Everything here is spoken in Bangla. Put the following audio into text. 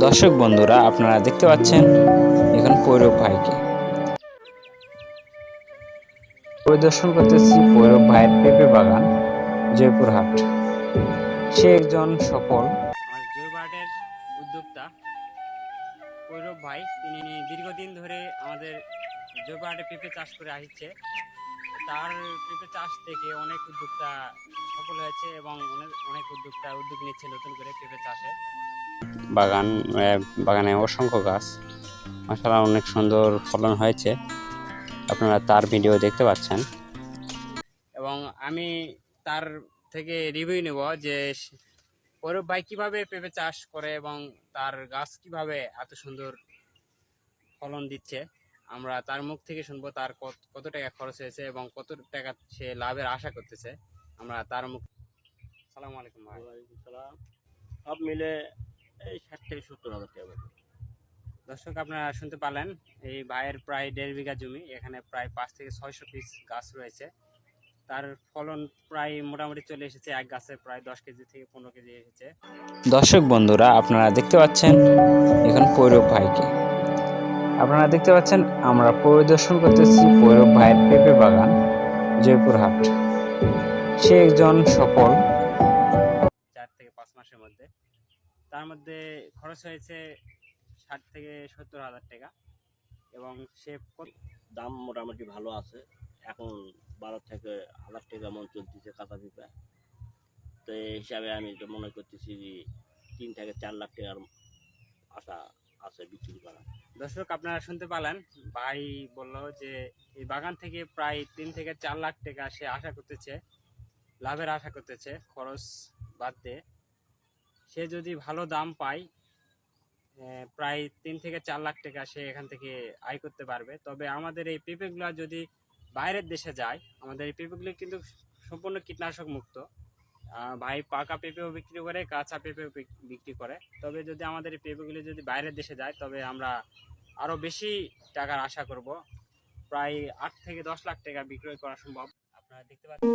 দর্শক বন্ধুরা, আপনারা দেখতে পাচ্ছেন এখন পৈরব ভাইকে পরিদর্শন করতেছি। পৈরব ভাইয়ের পেঁপে বাগান, জয়পুরহাট। সে একজন সফল জয়পুরহাটের উদ্যোক্তা পৈরব ভাই। তিনি দীর্ঘদিন ধরে আমাদের জয়পুরহাটে পেঁপে চাষ করে আসছে। তার পেঁপে চাষ থেকে অনেক উদ্যোক্তা সফল হয়েছে এবং অনেক উদ্যোক্তা উদ্যোগ নিচ্ছে নতুন করে পেঁপে চাষে। বাগানে অসংখ্য গাছ, মাশাআল্লাহ অনেক সুন্দর ফলন হয়েছে। আপনারা তার ভিডিও দেখতে পাচ্ছেন এবং আমি তার থেকে রিভিউ নেব যে পৈরব ভাই কিভাবে পেঁপে চাষ করে এবং তার গাছ কিভাবে এত সুন্দর ফলন দিচ্ছে। আমরা তার মুখ থেকে শুনবো তার কত টাকা খরচ হয়েছে এবং কত টাকা সে লাভের আশা করতেছে। আমরা তার মুখ। সালাম আলাইকুম ভাই। ওয়ালাইকুম সালাম। সব মিলে এই 60 থেকে 70,000 টাকা। দর্শক, আপনারা শুনতে পারলেন, এই ভাইয়ের প্রায় 1.5 বিঘা জমি, এখানে প্রায় 5 থেকে 600 পিস গাছ রয়েছে। তার ফলন প্রায় মোটামুটি চলে এসেছে, এক গাছে প্রায় 10 কেজি থেকে 15 কেজি এসেছে। দর্শক বন্ধুরা, আপনারা দেখতে পাচ্ছেন এখন পৈরব ভাইকে আপনারা দেখতে পাচ্ছেন। আমরা পরিদর্শন করতেছি পৈরব ভাইয়ের পেঁপে বাগান, জয়পুরহাট। সে একজন সফল 4 থেকে 5 মাসের মধ্যে। তার মধ্যে খরচ হয়েছে 60 থেকে 70,000 টাকা এবং সে দাম মোটামুটি ভালো আছে। এখন 12 থেকে 1,000 টাকা মন চলতেছে কাঁচা পেঁপে। তো এই হিসাবে আমি তো মনে করতেছি যে 3 থেকে 4 লাখ টাকার আশা আছে বিক্রি করা। দর্শক, আপনারা শুনতে পেলেন, ভাই বলল যে এই বাগান থেকে প্রায় 3 থেকে 4 লাখ টাকা সে আশা করতেছে, লাভের আশা করতেছে খরচ বাদ দিয়ে। সে যদি ভালো দাম পায়, প্রায় 3 থেকে 4 লাখ টাকা সে এখান থেকে আয় করতে পারবে। তবে আমাদের এই পেঁপেগুলো যদি বাইরের দেশে যায়, আমাদের এই পেঁপেগুলি কিন্তু সম্পূর্ণ কীটনাশক মুক্ত। ভাই পাকা পেঁপেও বিক্রি করে, কাঁচা পেঁপেও বিক্রি করে। তবে যদি আমাদের এই পেঁপেগুলি যদি বাইরের দেশে যায়, তবে আমরা আরও বেশি টাকার আশা করব। প্রায় 8 থেকে 10 লাখ টাকা বিক্রয় করা সম্ভব। আপনারা দেখতে পাচ্ছেন।